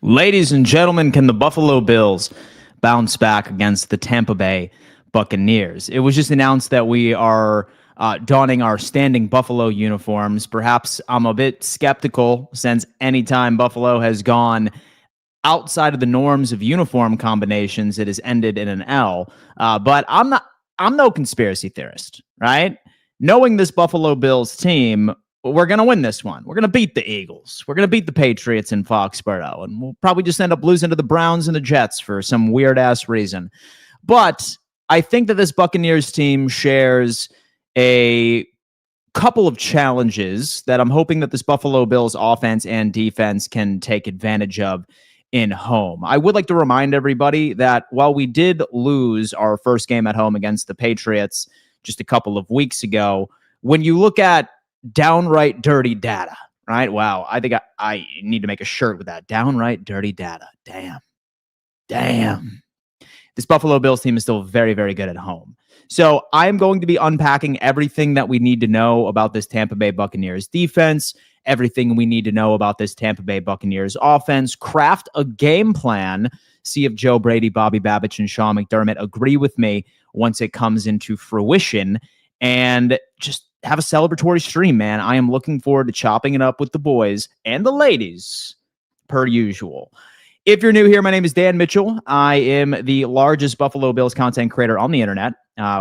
Ladies and gentlemen, can the Buffalo Bills bounce back against the Tampa Bay Buccaneers? It was just announced that we are donning our standing Buffalo uniforms. Perhaps I'm a bit skeptical since anytime Buffalo has gone outside of the norms of uniform combinations, it has ended in an L. But I'm not. I'm no conspiracy theorist, right? Knowing this Buffalo Bills team, we're going to win this one. We're going to beat the Eagles. We're going to beat the Patriots in Foxborough. And we'll probably just end up losing to the Browns and the Jets for some weird-ass reason. But I think that this Buccaneers team shares a couple of challenges that I'm hoping that this Buffalo Bills offense and defense can take advantage of in home. I would like to remind everybody that while we did lose our first game at home against the Patriots just a couple of weeks ago, when you look at downright dirty data, right? Wow, I think I need to make a shirt with that. Downright dirty data. Damn. This Buffalo Bills team is still very, very good at home. So I'm going to be unpacking everything that we need to know about this Tampa Bay Buccaneers defense, everything we need to know about this Tampa Bay Buccaneers offense, craft a game plan, see if Joe Brady, Bobby Babich, and Sean McDermott agree with me once it comes into fruition, and just have a celebratory stream, man. I am looking forward to chopping it up with the boys and the ladies, per usual. If you're new here, my name is Dan Mitchell. I am the largest Buffalo Bills content creator on the internet,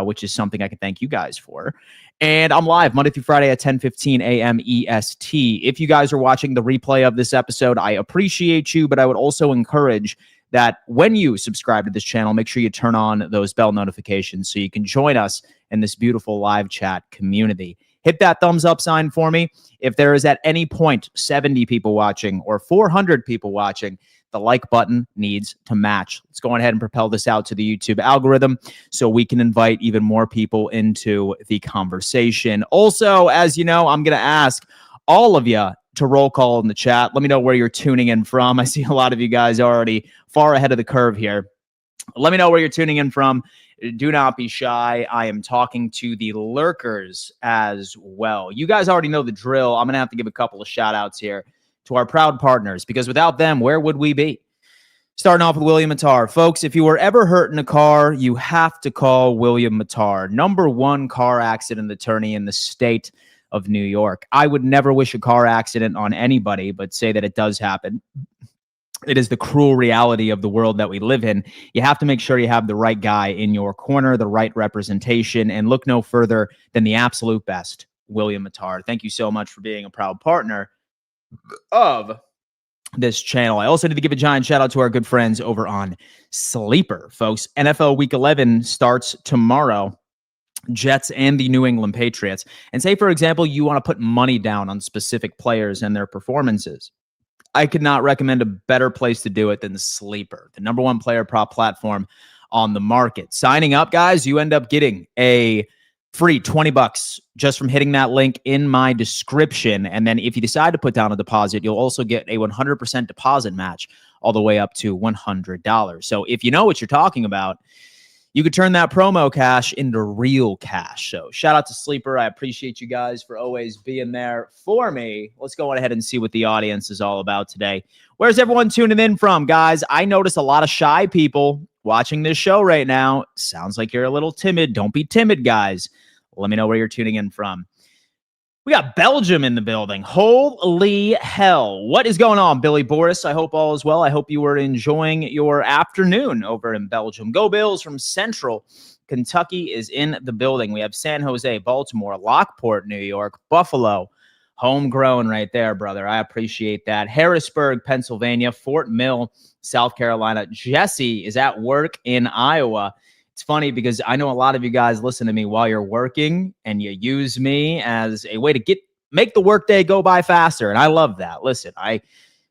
which is something I can thank you guys for. And I'm live Monday through Friday at 10:15 a.m. EST. If you guys are watching the replay of this episode, I appreciate you, but I would also encourage that when you subscribe to this channel, make sure you turn on those bell notifications so you can join us in this beautiful live chat community. Hit that thumbs up sign for me. If there is at any point 70 people watching or 400 people watching, the like button needs to match. Let's go ahead and propel this out to the YouTube algorithm so we can invite even more people into the conversation. Also, as you know, I'm going to ask all of you to roll call in the chat. Let me know where you're tuning in from. I see a lot of you guys already far ahead of the curve here. Let me know where you're tuning in from. Do not be shy. I am talking to the lurkers as well. You guys already know the drill. I'm going to have to give a couple of shout outs here to our proud partners, because without them, where would we be? Starting off with William Mattar. Folks, if you were ever hurt in a car, you have to call William Mattar, #1 car accident attorney in the state of New York. I would never wish a car accident on anybody, but say that it does happen. It is the cruel reality of the world that we live in. You have to make sure you have the right guy in your corner, the right representation, and look no further than the absolute best, William Mattar. Thank you so much for being a proud partner of this channel. I also need to give a giant shout out to our good friends over on Sleeper, folks. NFL Week 11 starts tomorrow. Jets and the New England Patriots. And say, for example, you want to put money down on specific players and their performances. I could not recommend a better place to do it than Sleeper, the #1 player prop platform on the market. Signing up, guys, you end up getting a free $20 just from hitting that link in my description. And then if you decide to put down a deposit, you'll also get a 100% deposit match all the way up to $100. So if you know what you're talking about, you could turn that promo cash into real cash. So shout out to Sleeper. I appreciate you guys for always being there for me. Let's go on ahead and see what the audience is all about today. Where's everyone tuning in from, guys? I notice a lot of shy people watching this show right now. Sounds like you're a little timid. Don't be timid, guys. Let me know where you're tuning in from. We got Belgium in the building. Holy hell. What is going on, Billy Boris? I hope all is well. I hope you were enjoying your afternoon over in Belgium. Go Bills from Central Kentucky is in the building. We have San Jose, Baltimore, Lockport, New York, Buffalo. Homegrown right there, brother. I appreciate that. Harrisburg, Pennsylvania, Fort Mill, South Carolina. Jesse is at work in Iowa. It's funny because I know a lot of you guys listen to me while you're working and you use me as a way to make the workday go by faster. And I love that. Listen, I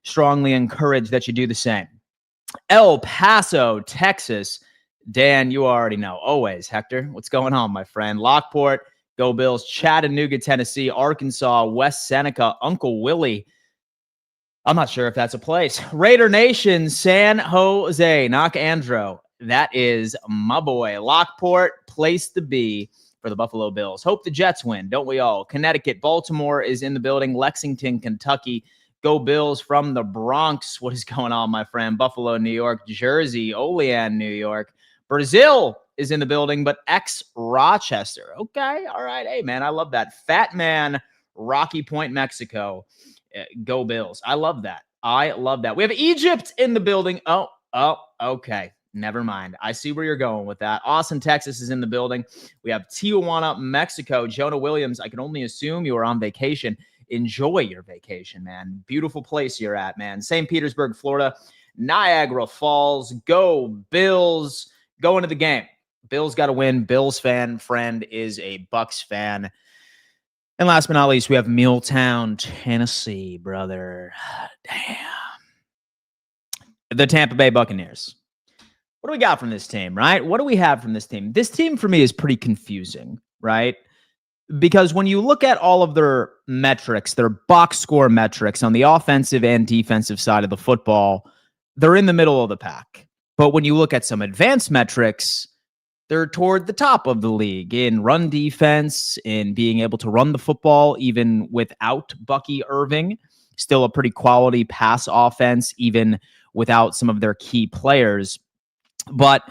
strongly encourage that you do the same. El Paso, Texas. Dan, you already know. Always, Hector. What's going on, my friend? Lockport, Go Bills. Chattanooga, Tennessee. Arkansas, West Seneca. Uncle Willie. I'm not sure if that's a place. Raider Nation, San Jose. Knock Andro. That is my boy. Lockport, place to be for the Buffalo Bills. Hope the Jets win, don't we all? Connecticut, Baltimore is in the building. Lexington, Kentucky. Go Bills from the Bronx. What is going on, my friend? Buffalo, New York, Jersey, Olean, New York. Brazil is in the building, but ex-Rochester. Okay, all right. Hey, man, I love that. Fat Man, Rocky Point, Mexico. Go Bills. I love that. I love that. We have Egypt in the building. Oh, okay. Never mind. I see where you're going with that. Austin, Texas is in the building. We have Tijuana, Mexico. Jonah Williams, I can only assume you are on vacation. Enjoy your vacation, man. Beautiful place you're at, man. St. Petersburg, Florida. Niagara Falls. Go Bills. Go into the game. Bills got to win. Bills fan friend is a Bucs fan. And last but not least, we have Milltown, Tennessee, brother. Damn. The Tampa Bay Buccaneers. What do we got from this team, right? What do we have from this team? This team for me is pretty confusing, right? Because when you look at all of their metrics, their box score metrics on the offensive and defensive side of the football, they're in the middle of the pack. But when you look at some advanced metrics, they're toward the top of the league in run defense, in being able to run the football even without Bucky Irving. Still a pretty quality pass offense, even without some of their key players. But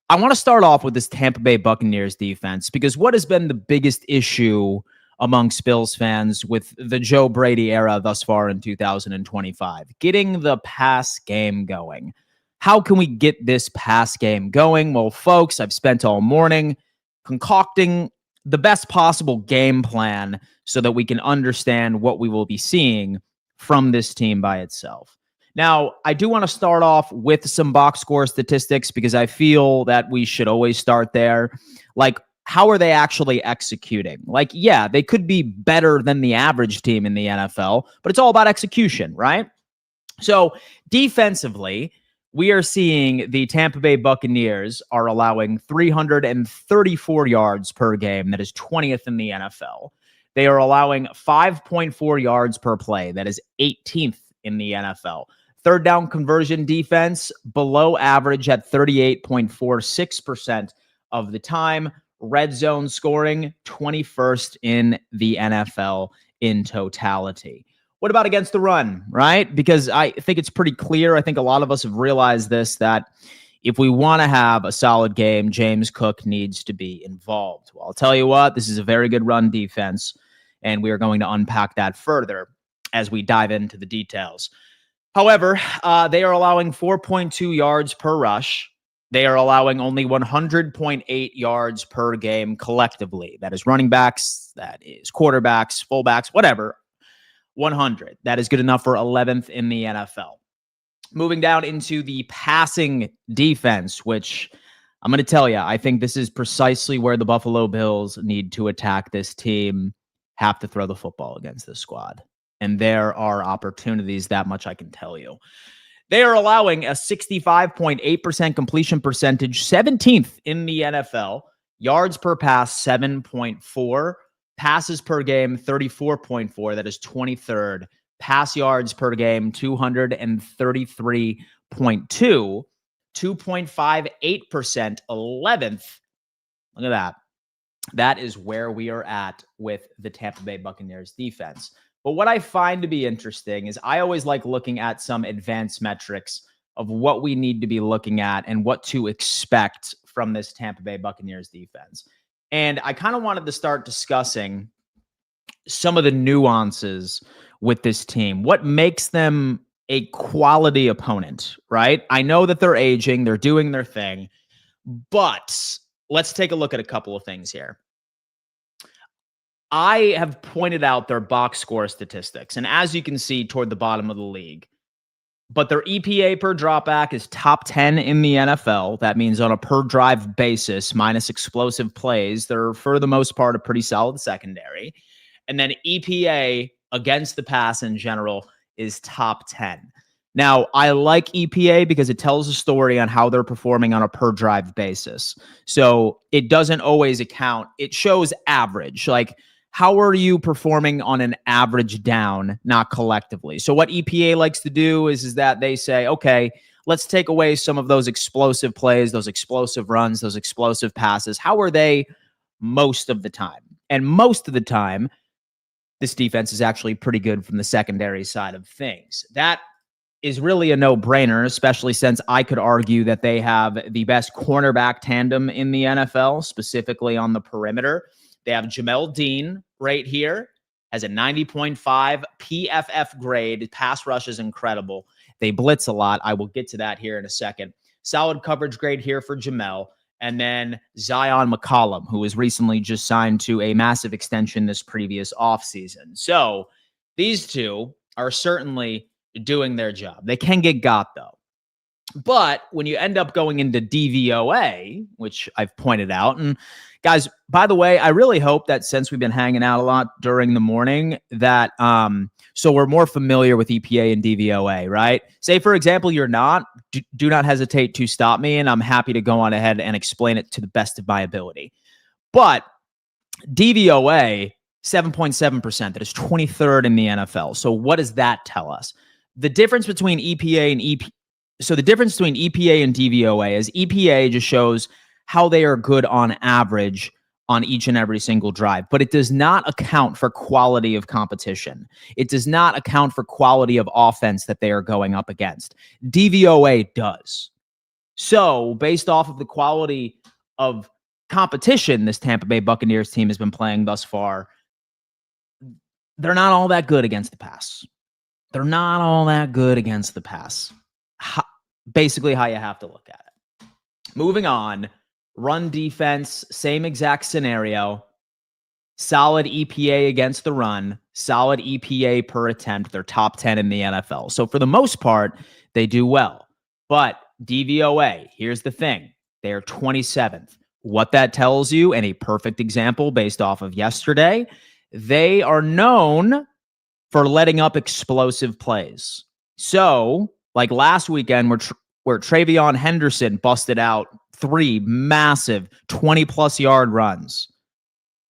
I want to start off with this Tampa Bay Buccaneers defense, because what has been the biggest issue amongst Bills fans with the Joe Brady era thus far in 2025? Getting the pass game going. How can we get this pass game going? Well, folks, I've spent all morning concocting the best possible game plan so that we can understand what we will be seeing from this team by itself. Now, I do want to start off with some box score statistics because I feel that we should always start there. Like, how are they actually executing? Like, yeah, they could be better than the average team in the NFL, but it's all about execution, right? So defensively, we are seeing the Tampa Bay Buccaneers are allowing 334 yards per game. That is 20th in the NFL. They are allowing 5.4 yards per play. That is 18th in the NFL. Third down conversion defense, below average at 38.46% of the time. Red zone scoring, 21st in the NFL in totality. What about against the run, right? Because I think it's pretty clear. I think a lot of us have realized this, that if we want to have a solid game, James Cook needs to be involved. Well, I'll tell you what, this is a very good run defense, and we are going to unpack that further as we dive into the details. However, they are allowing 4.2 yards per rush. They are allowing only 100.8 yards per game collectively. That is running backs, that is quarterbacks, fullbacks, whatever. 100. That is good enough for 11th in the NFL. Moving down into the passing defense, which I'm going to tell you, I think this is precisely where the Buffalo Bills need to attack this team, have to throw the football against this squad. And there are opportunities, that much I can tell you. They are allowing a 65.8% completion percentage, 17th in the NFL. Yards per pass, 7.4. Passes per game, 34.4. That is 23rd. Pass yards per game, 233.2. 2.58%, 11th. Look at that. That is where we are at with the Tampa Bay Buccaneers defense. But what I find to be interesting is I always like looking at some advanced metrics of what we need to be looking at and what to expect from this Tampa Bay Buccaneers defense. And I kind of wanted to start discussing some of the nuances with this team. What makes them a quality opponent, right? I know that they're aging, they're doing their thing, but let's take a look at a couple of things here. I have pointed out their box score statistics, and as you can see toward the bottom of the league, but their EPA per dropback is top 10 in the NFL. That means on a per drive basis, minus explosive plays, they're for the most part a pretty solid secondary. And then EPA against the pass in general is top 10. Now, I like EPA because it tells a story on how they're performing on a per drive basis. So it doesn't always account. It shows average. Like, how are you performing on an average down, not collectively? So what EPA likes to do is that they say, okay, let's take away some of those explosive plays, those explosive runs, those explosive passes. How are they most of the time? And most of the time, this defense is actually pretty good from the secondary side of things. That is really a no-brainer, especially since I could argue that they have the best cornerback tandem in the NFL, specifically on the perimeter. They have Jamel Dean right here, has a 90.5 PFF grade. Pass rush is incredible. They blitz a lot. I will get to that here in a second. Solid coverage grade here for Jamel. And then Zion McCollum, who was recently just signed to a massive extension this previous offseason. So these two are certainly doing their job. They can get got, though. But when you end up going into DVOA, which I've pointed out, and guys, by the way, I really hope that since we've been hanging out a lot during the morning, that so we're more familiar with EPA and DVOA, right? Say, for example, you're not, do not hesitate to stop me, and I'm happy to go on ahead and explain it to the best of my ability. But DVOA, 7.7%, that is 23rd in the NFL. So what does that tell us? The difference between EPA and the difference between EPA and DVOA is EPA just shows how they are good on average on each and every single drive, but it does not account for quality of competition. It does not account for quality of offense that they are going up against. DVOA does. So based off of the quality of competition this Tampa Bay Buccaneers team has been playing thus far, they're not all that good against the pass. They're not all that good against the pass. Basically how you have to look at it. Moving on, run defense, same exact scenario. Solid EPA against the run, solid EPA per attempt. They're top 10 in the NFL. So for the most part, they do well. But DVOA, here's the thing. They are 27th. What that tells you, and a perfect example based off of yesterday, they are known for letting up explosive plays. So, like last weekend where Travion Henderson busted out 3 massive 20-plus yard runs.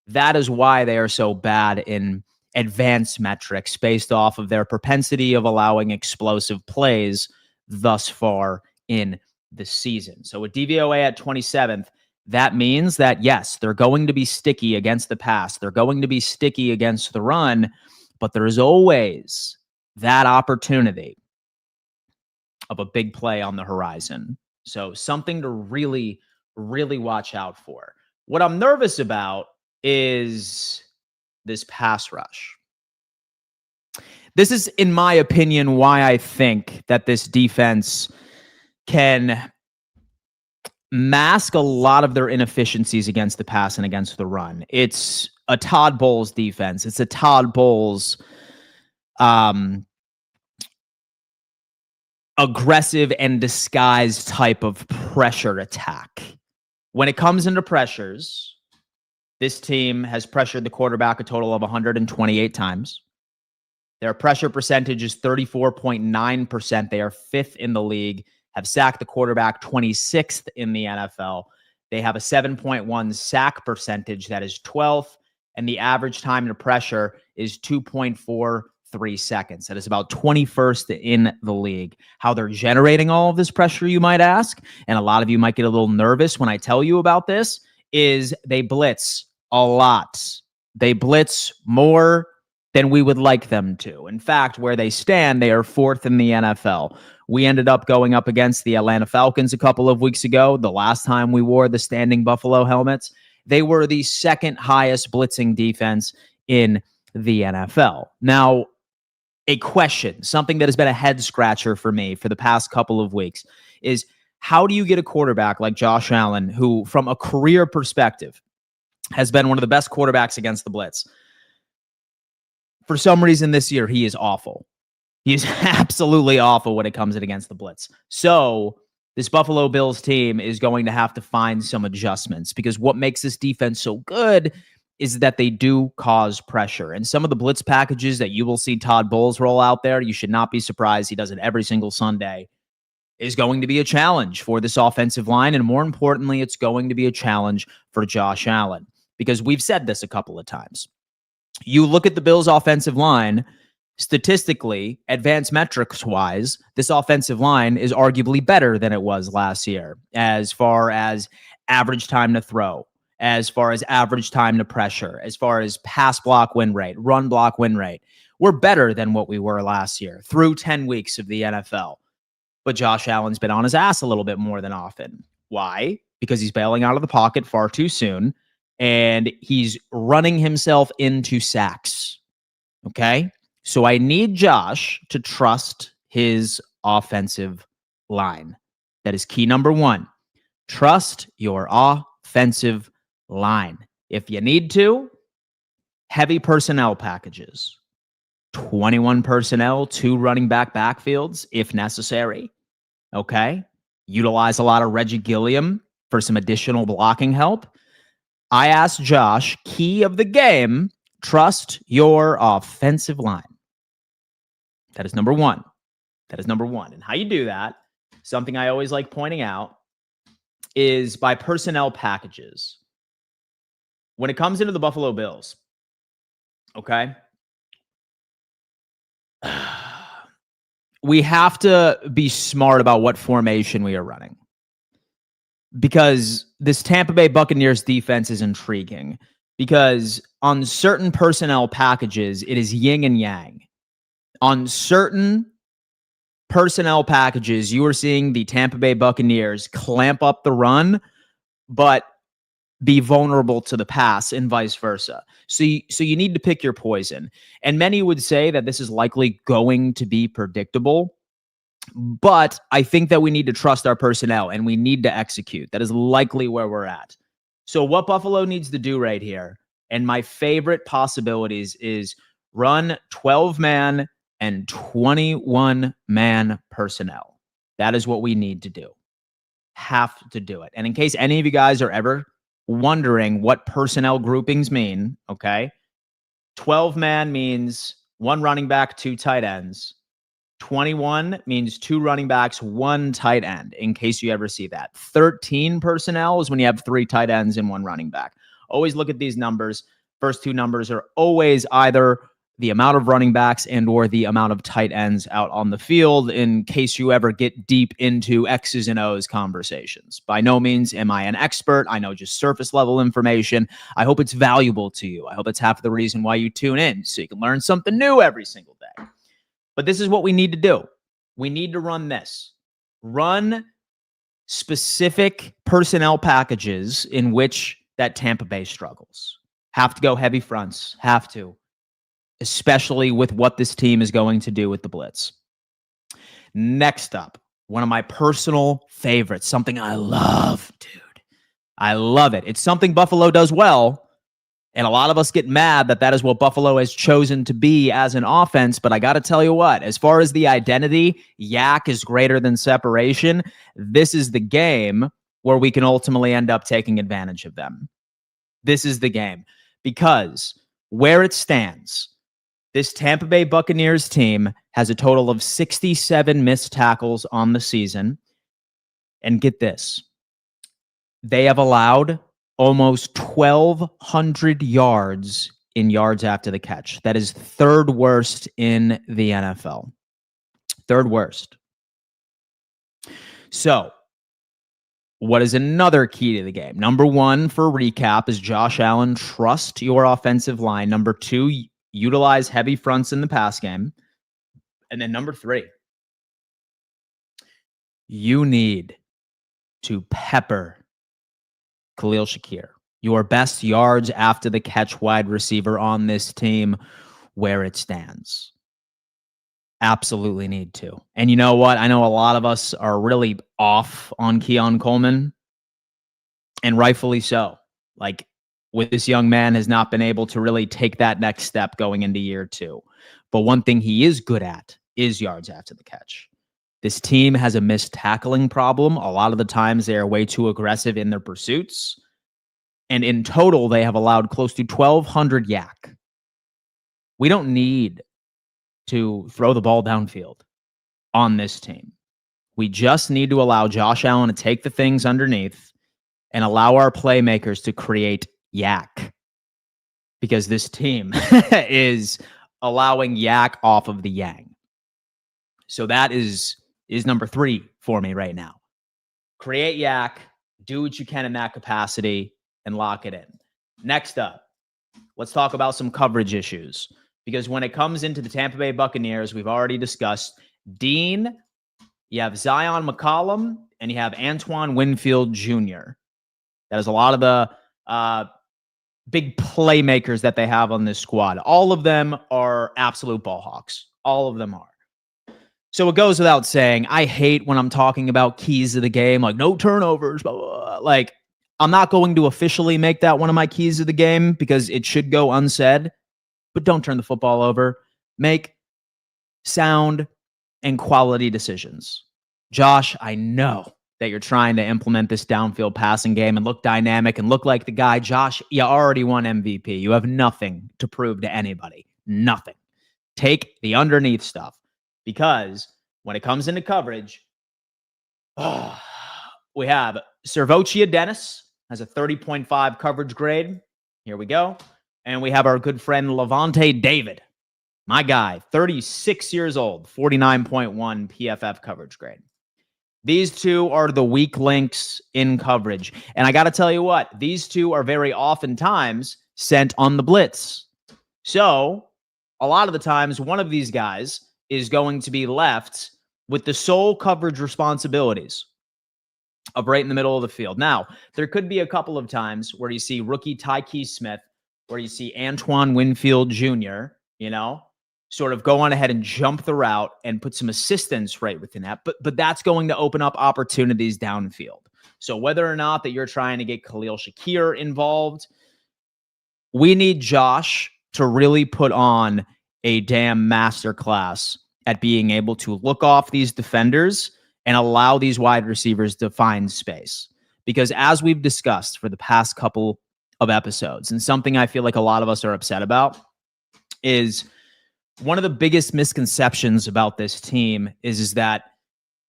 That is why they are so bad in advanced metrics based off of their propensity of allowing explosive plays thus far in the season. So with DVOA at 27th, that means that, yes, they're going to be sticky against the pass. They're going to be sticky against the run, but there's always that opportunity of a big play on the horizon. So something to really, really watch out for. What I'm nervous about is this pass rush. This is, in my opinion, why I think that this defense can mask a lot of their inefficiencies against the pass and against the run. It's a Todd Bowles defense. It's a Todd Bowles aggressive and disguised type of pressure attack. When it comes into pressures, this team has pressured the quarterback a total of 128 times. Their pressure percentage is 34.9%. They are 5th in the league, have sacked the quarterback 26th in the NFL. They have a 7.1 sack percentage, that is 12th, and the average time to pressure is 2.43 seconds. That is about 21st in the league. How they're generating all of this pressure, you might ask, and a lot of you might get a little nervous when I tell you about this, is they blitz a lot. They blitz more than we would like them to. In fact, where they stand, they are 4th in the NFL. We ended up going up against the Atlanta Falcons a couple of weeks ago. The last time we wore the standing Buffalo helmets, they were the 2nd highest blitzing defense in the NFL. Now, a question, something that has been a head scratcher for me for the past couple of weeks, is how do you get a quarterback like Josh Allen, who from a career perspective has been one of the best quarterbacks against the blitz? For some reason this year, he is awful. He is absolutely awful when it comes in against the blitz. So this Buffalo Bills team is going to have to find some adjustments, because what makes this defense so good is that they do cause pressure. And some of the blitz packages that you will see Todd Bowles roll out there, you should not be surprised. He does it every single Sunday, is going to be a challenge for this offensive line. And more importantly, it's going to be a challenge for Josh Allen, because we've said this a couple of times. You look at the Bills' offensive line, statistically, advanced metrics-wise, this offensive line is arguably better than it was last year as far as average time to throw, as far as average time to pressure, as far as pass block win rate, run block win rate. We're better than what we were last year through 10 weeks of the NFL. But Josh Allen's been on his ass a little bit more than often. Why? Because he's bailing out of the pocket far too soon, and he's running himself into sacks. Okay? So I need Josh to trust his offensive line. That is key number one. Trust your offensive line. If you need to, heavy personnel packages. 21 personnel, 2 running back backfields if necessary. Okay? Utilize a lot of Reggie Gilliam for some additional blocking help. I asked Josh, key of the game, trust your offensive line. That is number one. That is number one. And how you do that, something I always like pointing out, is by personnel packages. When it comes into the Buffalo Bills, okay, we have to be smart about what formation we are running, because this Tampa Bay Buccaneers defense is intriguing, because on certain personnel packages, it is yin and yang. On certain personnel packages, you are seeing the Tampa Bay Buccaneers clamp up the run, but be vulnerable to the pass and vice versa. So you need to pick your poison. And many would say that this is likely going to be predictable, but I think that we need to trust our personnel and we need to execute. That is likely where we're at. So what Buffalo needs to do right here, and my favorite possibilities, is run 12-man and 21-man personnel. That is what we need to do. Have to do it. And in case any of you guys are ever wondering what personnel groupings mean, okay, 12-man means 1 running back, 2 tight ends. 21 means 2 running backs, 1 tight end, in case you ever see that. 13 personnel is when you have 3 tight ends and 1 running back. Always look at these numbers. First 2 numbers are always either the amount of running backs and or the amount of tight ends out on the field, in case you ever get deep into X's and O's conversations. By no means am I an expert. I know just surface level information. I hope it's valuable to you. I hope it's half the reason why you tune in, so you can learn something new every single day. But this is what we need to do. We need to run this. Run specific personnel packages in which that Tampa Bay struggles. Have to go heavy fronts. Have to. Especially with what this team is going to do with the blitz. Next up, one of my personal favorites, something I love, dude. I love it. It's something Buffalo does well, and a lot of us get mad that that is what Buffalo has chosen to be as an offense, but I got to tell you what, as far as the identity, yak is greater than separation. This is the game where we can ultimately end up taking advantage of them. This is the game, because where it stands, this Tampa Bay Buccaneers team has a total of 67 missed tackles on the season. And get this, they have allowed almost 1,200 yards in yards after the catch. That is 3rd worst in the NFL. 3rd worst. So, what is another key to the game? Number 1, for recap, is Josh Allen, trust your offensive line. Number 2, utilize heavy fronts in the pass game. And then number 3, you need to pepper Khalil Shakir, your best yards after the catch wide receiver on this team, where it stands. Absolutely need to. And you know what? I know a lot of us are really off on Keon Coleman, and rightfully so. Like, with this young man has not been able to really take that next step going into year 2. But one thing he is good at is yards after the catch. This team has a missed tackling problem. A lot of the times they are way too aggressive in their pursuits. And in total, they have allowed close to 1,200 yak. We don't need to throw the ball downfield on this team. We just need to allow Josh Allen to take the things underneath and allow our playmakers to create yak, because this team is allowing yak off of the yang. So that is number 3 for me right now. Create yak, do what you can in that capacity, and lock it in. Next up, let's talk about some coverage issues. Because when it comes into the Tampa Bay Buccaneers, we've already discussed Dean, you have Zion McCollum, and you have Antoine Winfield Jr. That is a lot of the big playmakers that they have on this squad. All of them are absolute ball hawks. All of them are. So it goes without saying, I hate when I'm talking about keys of the game, like no turnovers, blah, blah, blah. Like, I'm not going to officially make that one of my keys of the game because it should go unsaid, but don't turn the football over. Make sound and quality decisions. Josh, I know that you're trying to implement this downfield passing game and look dynamic and look like the guy. Josh, you already won MVP. You have nothing to prove to anybody. Nothing. Take the underneath stuff. Because when it comes into coverage, we have Servocia Dennis has a 30.5 coverage grade. Here we go. And we have our good friend Levante David, my guy, 36 years old, 49.1 PFF coverage grade. These two are the weak links in coverage. And I got to tell you what, these two are very oftentimes sent on the blitz. So a lot of the times, one of these guys is going to be left with the sole coverage responsibilities of right in the middle of the field. Now, there could be a couple of times where you see rookie Tyke Smith, where you see Antoine Winfield Jr., sort of go on ahead and jump the route and put some assistance right within that. But that's going to open up opportunities downfield. So whether or not that you're trying to get Khalil Shakir involved, we need Josh to really put on a damn masterclass at being able to look off these defenders and allow these wide receivers to find space. Because as we've discussed for the past couple of episodes, and something I feel like a lot of us are upset about, is one of the biggest misconceptions about this team is that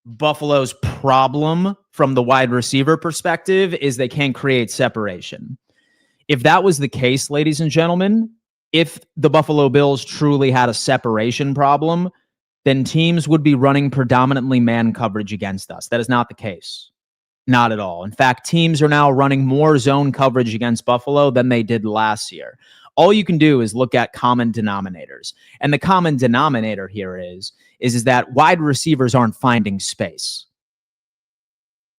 Buffalo's problem from the wide receiver perspective is they can't create separation. If that was the case, ladies and gentlemen, if the Buffalo Bills truly had a separation problem, then teams would be running predominantly man coverage against us. That is not the case. Not at all. In fact, teams are now running more zone coverage against Buffalo than they did last year. All you can do is look at common denominators. And the common denominator here is that wide receivers aren't finding space.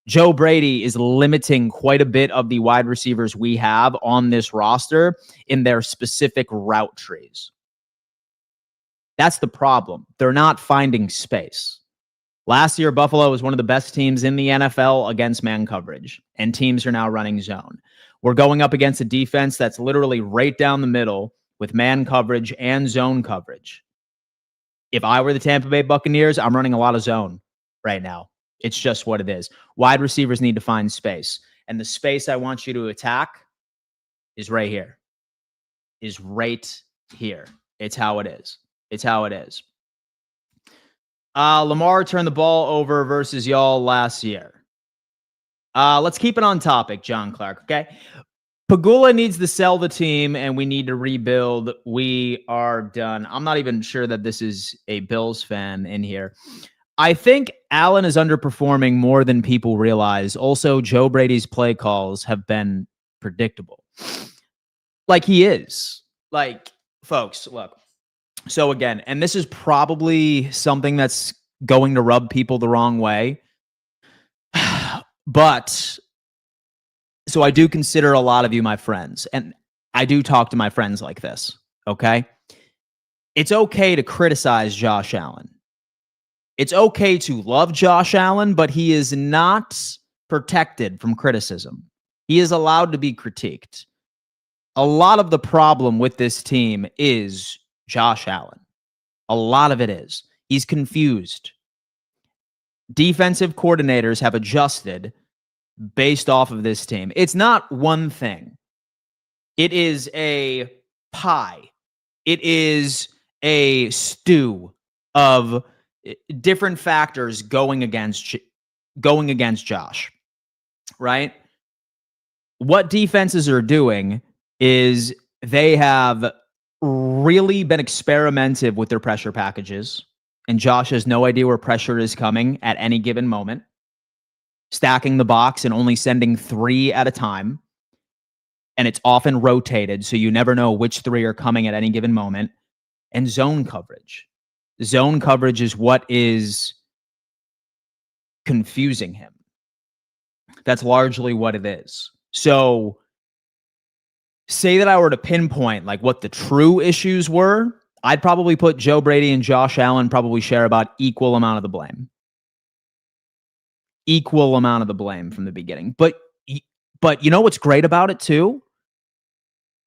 Joe Brady is limiting quite a bit of the wide receivers we have on this roster in their specific route trees. That's the problem. They're not finding space. Last year, Buffalo was one of the best teams in the NFL against man coverage, and teams are now running zone. We're going up against a defense that's literally right down the middle with man coverage and zone coverage. If I were the Tampa Bay Buccaneers, I'm running a lot of zone right now. It's just what it is. Wide receivers need to find space. And the space I want you to attack is right here. Is right here. It's how it is. It's how it is. Lamar turned the ball over versus y'all last year. Let's keep it on topic, John Clark, okay? Pagula needs to sell the team, and we need to rebuild. We are done. I'm not even sure that this is a Bills fan in here. I think Allen is underperforming more than people realize. Also, Joe Brady's play calls have been predictable. Like he is. Like, folks, look. So again, and this is probably something that's going to rub people the wrong way. But so I do consider a lot of you my friends, and I do talk to my friends like this, okay? It's okay to criticize Josh Allen. It's okay to love Josh Allen, but he is not protected from criticism. He is allowed to be critiqued. A lot of the problem with this team is Josh Allen. A lot of it is. He's confused. Defensive coordinators have adjusted based off of this team. It's not one thing. It is a pie. It is a stew of different factors going against Josh, right? What defenses are doing is they have really been experimentative with their pressure packages, and Josh has no idea where pressure is coming at any given moment, stacking the box and only sending 3 at a time. and it's often rotated, so you never know which three are coming at any given moment, and zone coverage. Zone coverage is what is confusing him. That's largely what it is. So say that I were to pinpoint like what the true issues were, I'd probably put Joe Brady and Josh Allen probably share about equal amount of the blame. Equal amount of the blame from the beginning. But you know what's great about it too?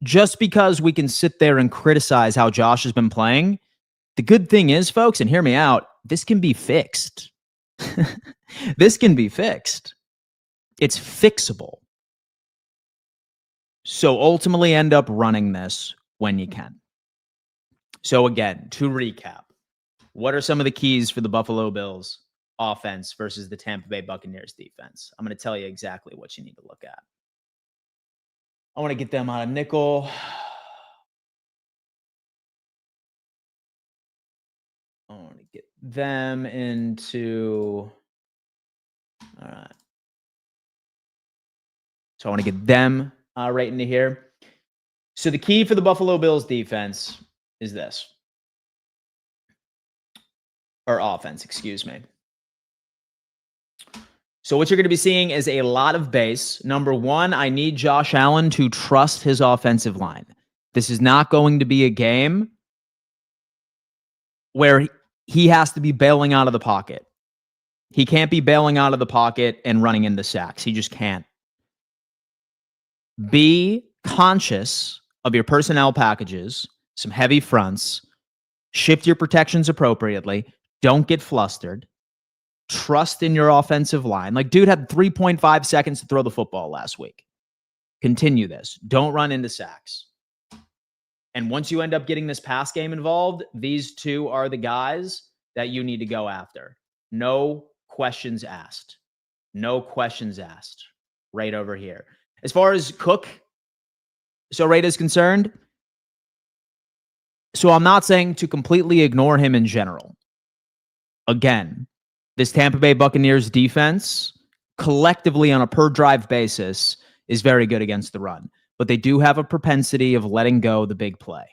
Just because we can sit there and criticize how Josh has been playing, the good thing is, folks, and hear me out, this can be fixed. This can be fixed. It's fixable. So ultimately end up running this when you can. So again, to recap, what are some of the keys for the Buffalo Bills offense versus the Tampa Bay Buccaneers defense? I'm going to tell you exactly what you need to look at. I want to get them out of nickel. I want to get them into... All right. So I want to get them right into here. So the key for the Buffalo Bills defense is this. Or offense, excuse me. So what you're going to be seeing is a lot of base. Number one, I need Josh Allen to trust his offensive line. This is not going to be a game where he has to be bailing out of the pocket. He can't be bailing out of the pocket and running into sacks. He just can't. Be conscious of your personnel packages, some heavy fronts, shift your protections appropriately, don't get flustered. Trust in your offensive line. Like, dude had 3.5 seconds to throw the football last week. Continue this. Don't run into sacks. And once you end up getting this pass game involved, these two are the guys that you need to go after. No questions asked. No questions asked. Right over here. As far as Cook, is concerned, so I'm not saying to completely ignore him in general. Again, this Tampa Bay Buccaneers defense, collectively on a per drive basis, is very good against the run. But they do have a propensity of letting go the big play.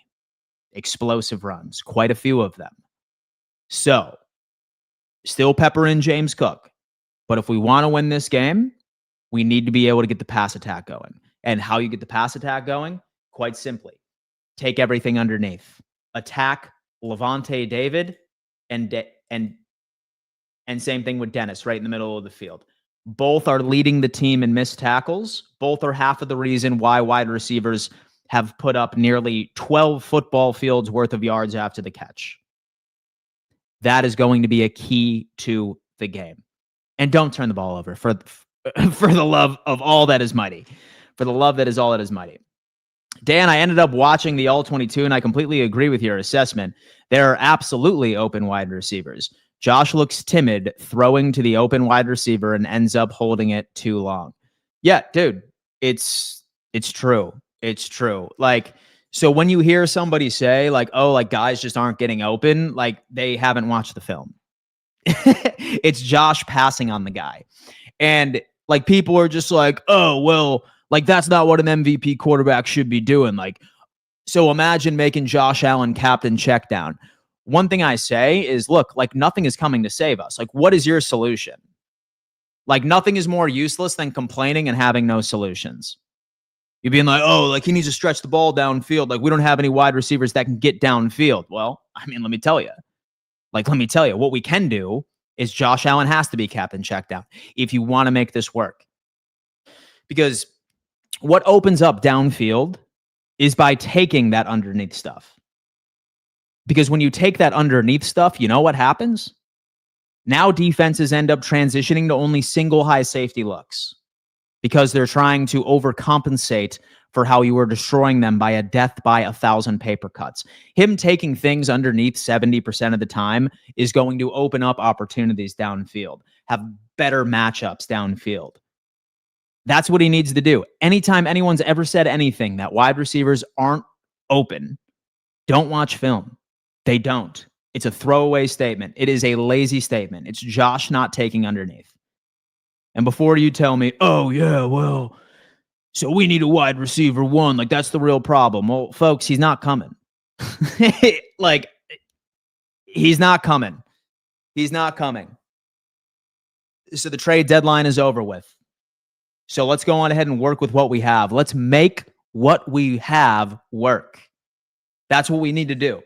Explosive runs, quite a few of them. So, still pepper in James Cook. But if we want to win this game, we need to be able to get the pass attack going. And how you get the pass attack going? Quite simply, take everything underneath. Attack Levante David and same thing with Dennis right in the middle of the field. Both are leading the team in missed tackles. Both are half of the reason why wide receivers have put up nearly 12 football fields worth of yards after the catch. That is going to be a key to the game. And don't turn the ball over for the love of all that is mighty. For the love that is all that is mighty. Dan, I ended up watching the All-22, and I completely agree with your assessment. There are absolutely open wide receivers. Josh looks timid throwing to the open wide receiver and ends up holding it too long. Yeah, dude, it's true. It's true. Like, so when you hear somebody say like, oh, like guys just aren't getting open, like they haven't watched the film. It's Josh passing on the guy. And like people are just like, oh, well, like that's not what an MVP quarterback should be doing. Like, so imagine making Josh Allen captain check down. One thing I say is, look, like nothing is coming to save us. Like, what is your solution? Like nothing is more useless than complaining and having no solutions. You're being like, oh, like he needs to stretch the ball downfield. Like we don't have any wide receivers that can get downfield. Well, I mean, let me tell you, what we can do is Josh Allen has to be captain check down if you want to make this work. Because what opens up downfield is by taking that underneath stuff. Because when you take that underneath stuff, you know what happens? Now defenses end up transitioning to only single high safety looks because they're trying to overcompensate for how you were destroying them by a death by 1,000 paper cuts. Him taking things underneath 70% of the time is going to open up opportunities downfield, have better matchups downfield. That's what he needs to do. Anytime anyone's ever said anything that wide receivers aren't open, don't watch film. They don't. It's a throwaway statement. It is a lazy statement. It's Josh not taking underneath. And before you tell me, oh, yeah, well, So we need a wide receiver one. Like, that's the real problem. Well, folks, he's not coming. Like, he's not coming. He's not coming. So the trade deadline is over with. So let's go on ahead and work with what we have. Let's make what we have work. That's what we need to do.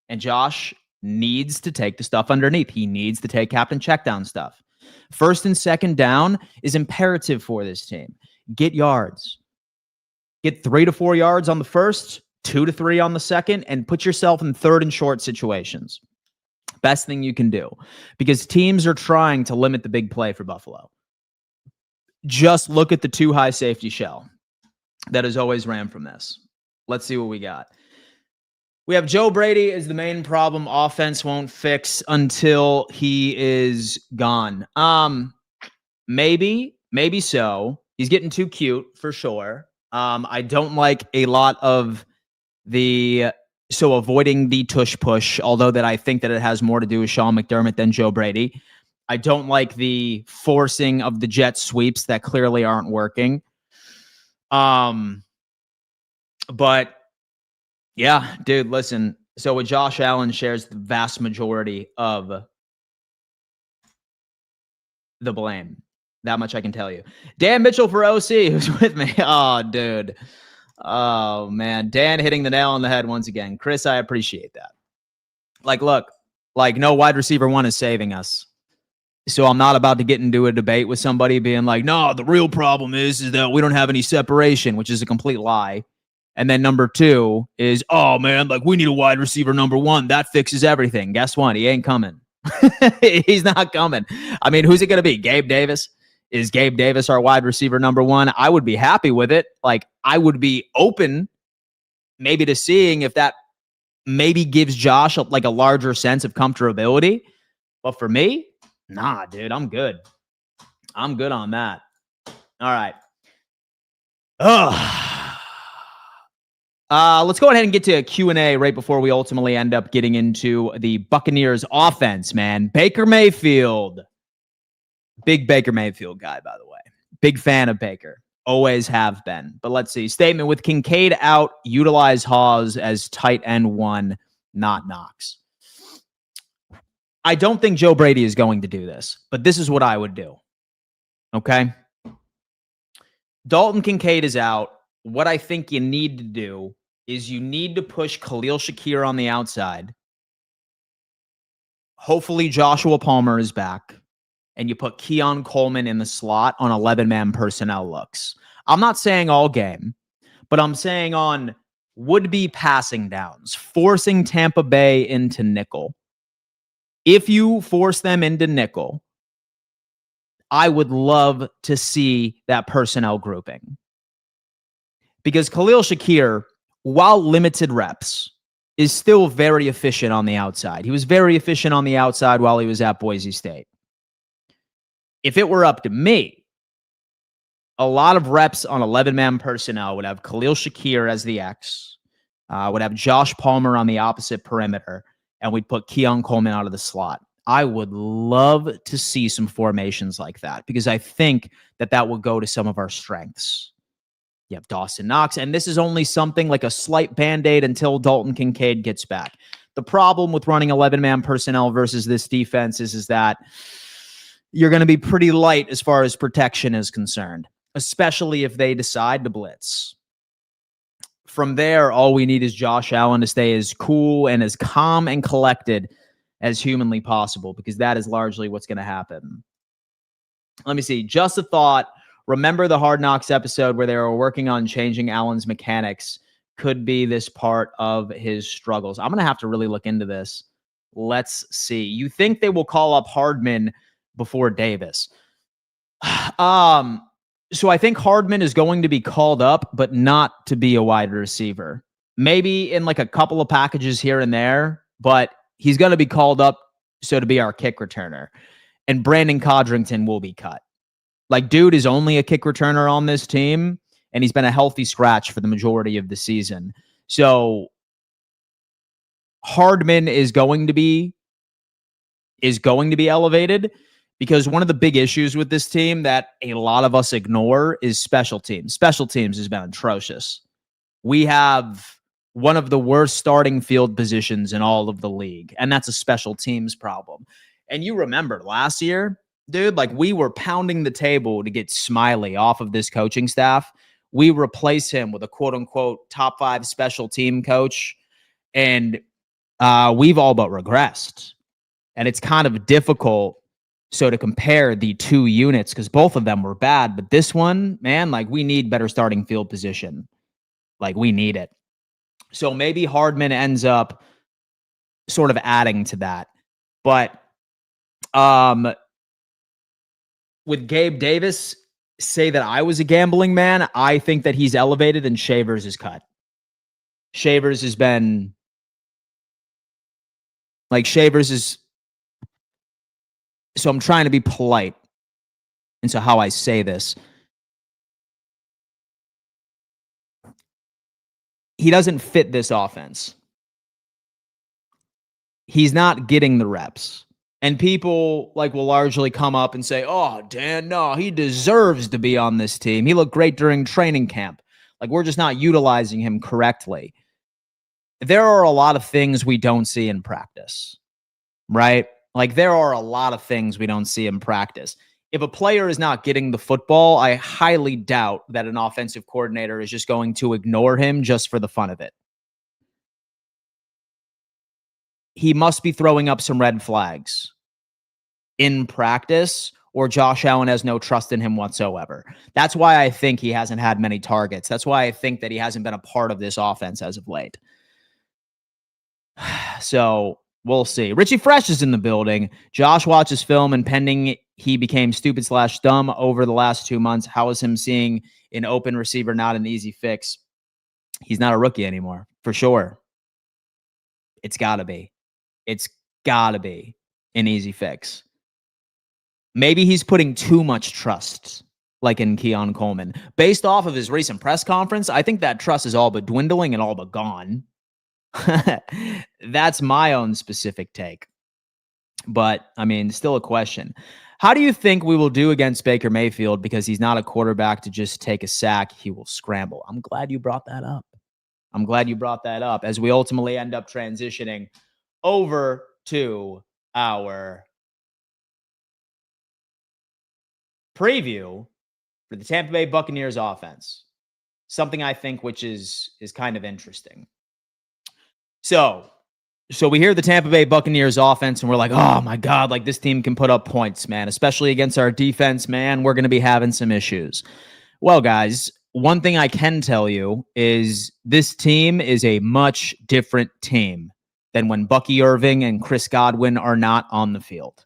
And Josh needs to take the stuff underneath. He needs to take captain check down stuff. First and second down is imperative for this team. Get yards. Get 3 to 4 yards on the first, 2 to 3 on the second, and put yourself in third and short situations. Best thing you can do, because teams are trying to limit the big play for Buffalo. Just look at the too high safety shell that has always ran from this. Let's see what we got. We have Joe Brady is the main problem. Offense won't fix until he is gone. Maybe so. He's getting too cute for sure. I don't like a lot of avoiding the tush push, although that I think that it has more to do with Sean McDermott than Joe Brady. I don't like the forcing of the jet sweeps that clearly aren't working. But yeah, dude, listen. So with Josh Allen shares the vast majority of the blame. That much I can tell you. Dan Mitchell for OC, who's with me. Oh, dude. Oh, man. Dan hitting the nail on the head once again. Chris, I appreciate that. Like, look, like no wide receiver one is saving us. So I'm not about to get into a debate with somebody being like, no, the real problem is that we don't have any separation, which is a complete lie. And then number two is, oh, man, like we need a wide receiver number one. That fixes everything. Guess what? He ain't coming. He's not coming. I mean, who's it going to be? Gabe Davis? Is Gabe Davis our wide receiver number one? I would be happy with it. Like, I would be open maybe to seeing if that maybe gives Josh a larger sense of comfortability. But for me, nah, dude, I'm good. I'm good on that. All right. Let's go ahead and get to a Q&A right before we ultimately end up getting into the Buccaneers offense, man. Baker Mayfield. Big Baker Mayfield guy, by the way. Big fan of Baker. Always have been. But let's see. Statement: with Kincaid out, utilize Hawes as tight end one, not Knox. I don't think Joe Brady is going to do this, but this is what I would do. Okay? Dalton Kincaid is out. What I think you need to do is you need to push Khalil Shakir on the outside. Hopefully Joshua Palmer is back. And you put Keon Coleman in the slot on 11-man personnel looks. I'm not saying all game, but I'm saying on would-be passing downs, forcing Tampa Bay into nickel. If you force them into nickel, I would love to see that personnel grouping. Because Khalil Shakir, while limited reps, is still very efficient on the outside. He was very efficient on the outside while he was at Boise State. If it were up to me, a lot of reps on 11-man personnel would have Khalil Shakir as the X, would have Josh Palmer on the opposite perimeter, and we'd put Keon Coleman out of the slot. I would love to see some formations like that because I think that would go to some of our strengths. You have Dawson Knox, and this is only something like a slight Band-Aid until Dalton Kincaid gets back. The problem with running 11-man personnel versus this defense is that you're going to be pretty light as far as protection is concerned, especially if they decide to blitz. From there, all we need is Josh Allen to stay as cool and as calm and collected as humanly possible, because that is largely what's going to happen. Let me see. Just a thought. Remember the Hard Knocks episode where they were working on changing Allen's mechanics? Could be this part of his struggles. I'm going to have to really look into this. Let's see. You think they will call up Hardman before Davis? So I think Hardman is going to be called up, but not to be a wide receiver. Maybe in like a couple of packages here and there, but he's going to be called up so to be our kick returner. And Brandon Codrington will be cut. Like, dude is only a kick returner on this team, and he's been a healthy scratch for the majority of the season. So Hardman is going to be elevated, because one of the big issues with this team that a lot of us ignore is special teams. Special teams has been atrocious. We have one of the worst starting field positions in all of the league, and that's a special teams problem. And you remember last year, dude, like we were pounding the table to get Smiley off of this coaching staff. We replace him with a quote unquote top 5 special team coach, and we've all but regressed. And it's kind of difficult to compare the two units because both of them were bad. But this one, man, like we need better starting field position. Like we need it. So maybe Hardman ends up sort of adding to that. But with Gabe Davis, say that I was a gambling man, I think that he's elevated and Shavers is cut. Shavers has been like Shavers is. So I'm trying to be polite into how I say this. He doesn't fit this offense. He's not getting the reps. And people like will largely come up and say, oh, Dan, no, he deserves to be on this team. He looked great during training camp. Like we're just not utilizing him correctly. There are a lot of things we don't see in practice, right? Like there are a lot of things we don't see in practice. If a player is not getting the football, I highly doubt that an offensive coordinator is just going to ignore him just for the fun of it. He must be throwing up some red flags in practice, or Josh Allen has no trust in him whatsoever. That's why I think he hasn't had many targets. That's why I think that he hasn't been a part of this offense as of late. So we'll see. Richie Fresh is in the building. Josh watches film and pending he became stupid/dumb over the last 2 months. How is him seeing an open receiver not an easy fix? He's not a rookie anymore, for sure. It's got to be. It's got to be an easy fix. Maybe he's putting too much trust, like in Keon Coleman. Based off of his recent press conference, I think that trust is all but dwindling and all but gone. That's my own specific take. But, I mean, still a question. How do you think we will do against Baker Mayfield? Because he's not a quarterback to just take a sack. He will scramble. I'm glad you brought that up. As we ultimately end up transitioning over to our preview for the Tampa Bay Buccaneers offense. Something I think which is kind of interesting. So we hear the Tampa Bay Buccaneers offense and we're like, oh my God, like this team can put up points, man, especially against our defense, man. We're going to be having some issues. Well, guys, one thing I can tell you is this team is a much different team than when Bucky Irving and Chris Godwin are not on the field.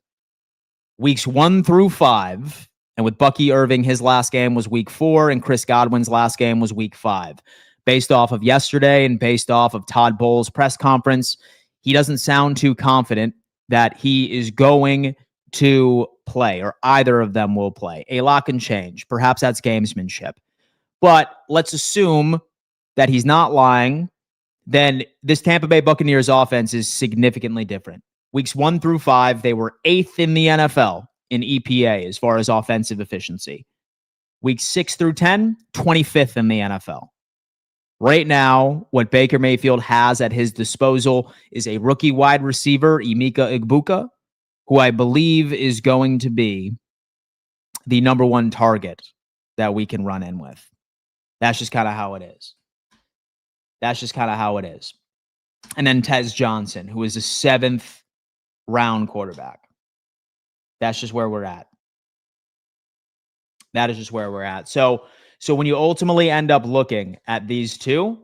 Weeks 1 through 5, and with Bucky Irving, his last game was week 4, and Chris Godwin's last game was week 5. Based off of yesterday and based off of Todd Bowles' press conference, he doesn't sound too confident that he is going to play, or either of them will play. A lot can change. Perhaps that's gamesmanship. But let's assume that he's not lying. Then this Tampa Bay Buccaneers offense is significantly different. Weeks 1 through 5, they were 8th in the NFL in EPA as far as offensive efficiency. Weeks 6 through 10, 25th in the NFL. Right now, what Baker Mayfield has at his disposal is a rookie wide receiver, Emeka Egbuka, who I believe is going to be the number 1 target that we can run in with. That's just kind of how it is. And then Tez Johnson, who is a 7th round quarterback. That's just where we're at. So when you ultimately end up looking at these two,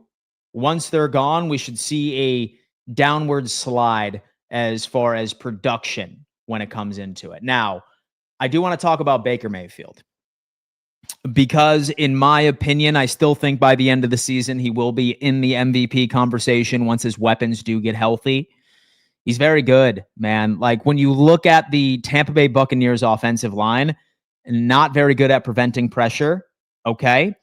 once they're gone, we should see a downward slide as far as production when it comes into it. Now, I do want to talk about Baker Mayfield because, in my opinion, I still think by the end of the season, he will be in the MVP conversation once his weapons do get healthy. He's very good, man. Like when you look at the Tampa Bay Buccaneers offensive line, not very good at preventing pressure. Okay.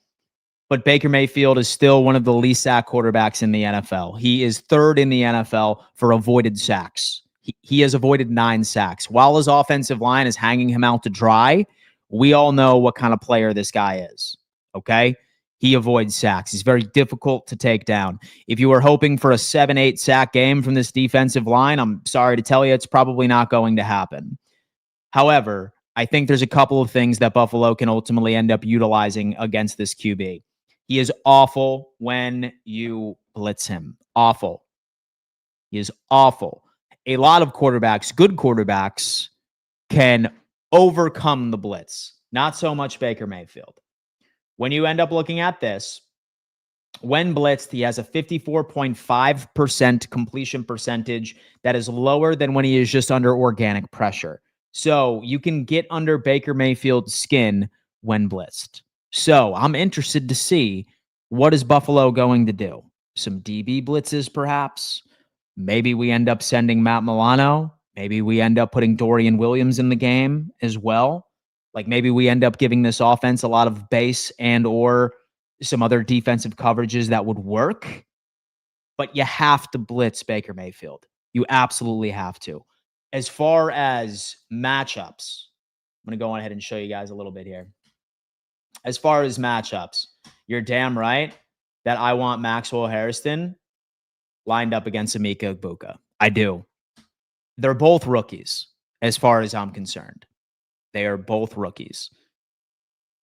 But Baker Mayfield is still one of the least sack quarterbacks in the NFL. He is 3rd in the NFL for avoided sacks. He has avoided 9 sacks. While his offensive line is hanging him out to dry, we all know what kind of player this guy is. Okay? He avoids sacks. He's very difficult to take down. If you were hoping for a 7-8 sack game from this defensive line, I'm sorry to tell you, it's probably not going to happen. However, I think there's a couple of things that Buffalo can ultimately end up utilizing against this QB. He is awful when you blitz him. Awful. He is awful. A lot of quarterbacks, good quarterbacks, can overcome the blitz. Not so much Baker Mayfield. When you end up looking at this, when blitzed, he has a 54.5% completion percentage. That is lower than when he is just under organic pressure. So you can get under Baker Mayfield's skin when blitzed. So I'm interested to see, what is Buffalo going to do? Some DB blitzes, perhaps? Maybe we end up sending Matt Milano. Maybe we end up putting Dorian Williams in the game as well. Like maybe we end up giving this offense a lot of base and or some other defensive coverages that would work. But you have to blitz Baker Mayfield. You absolutely have to. As far as matchups, I'm going to go on ahead and show you guys a little bit here. As far as matchups, you're damn right that I want Maxwell Harrison lined up against Emeka Egbuka. I do. They're both rookies as far as I'm concerned. They are both rookies.